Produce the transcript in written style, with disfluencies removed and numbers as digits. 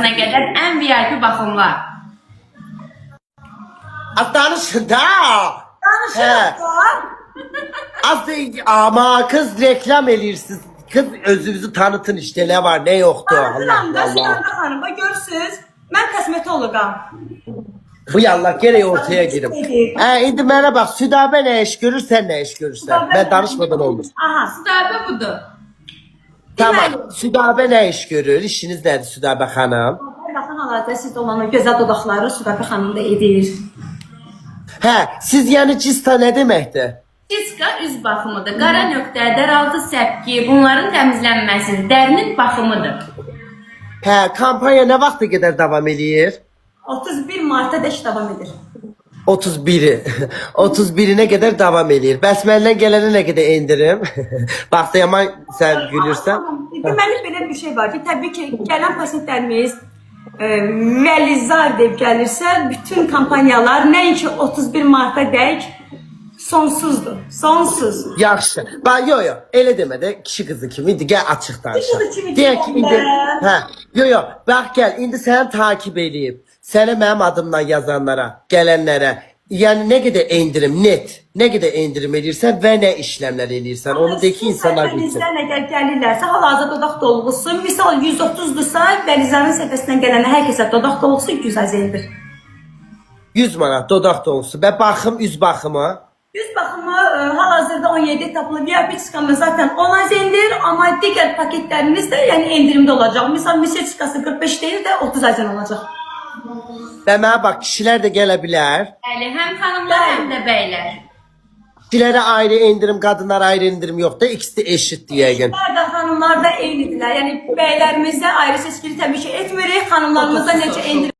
%90'a qədər ən VIP baxımlar. Danışın da. Danışırıq da. Ama kız reklam elirsiniz. Kız özünüzü tanıtın işte ne var ne yoktu. Tanıtıram da Südabə xanıma görürsünüz. Mən kosmetoloqam. Bu yallah gene ortaya girim. İndi mənə bax Südabə ne iş görür sen ne iş görürsən. Ben danışmadan olmaz. Aha. Südabə budur. Tamam. Südabə ne iş görür? İşiniz nedir Südabə xanım? Baxın hal-hazırda sizdə olan o gözəl dodaqları Südabə xanım da edir. Siz yani cista ne demektir? Ciska üz baxımıdır. Qara nöqtə, dəraltı səpki, bunların təmizlənməsi, dərinin baxımıdır. Kampanya ne vakti kadar devam ediyor? 31 Mart'a dək davam edir. 31'i. 31'ine kadar devam ediyor. Besmelden gelene ne kadar indirim? Bak da yaman sen gülürsen. Deməli belə bir şey var ki, təbii ki, gələn pasientlərimiz müəllizar deyib gəlirsə, bütün kampanyalar nəinki 31 Mart'a dək sonsuzdur. Sonsuz. Yaxşı. Bak yo elə demə də kişi kızı kimiydi? Gel açıq danışaq. Kişi kimi Deyək ki indi deyəndə. yo bak gel indi səni takip edeyim. Səni mənim adımdan yazanlara, gələnlərə yani ne kadar indirim net, ne kadar indirim edirsən və nə işlemler edirsən onu de ki insanlar bilsin. Vəlizlərin əgər gəlirlərsə, hal-hazırda dodaq dolgusu, misal 130'dursa, vəlizlərin səhifəsindən gələnə hər kəsə dodaq dolgusu 200 əzəldir. 100 manat dodaq dolusu və baxım üz baxımı. Yüz baxımı hal-hazırda 17 etaplı VIP çıkamız zaten 10 əzəldir, amma digər paketlərimiz də yəni endirimdə olacaq. Misal misir çıkası 45 değil de 30 əzəl olacaq. Və mənə bax kişilər də gələ bilər. Bəli, həm xanımlar, həm də bəylər. Kişilərə ayrı indirim, qadınlara ayrı indirim yoxdur. İkisi də eşitdir yəqin. Kişilər də xanımlar da eynidirlər. Yəni bəylərimizdə ayrı seçkili təbii ki etmirik, xanımlarımızda necə endirim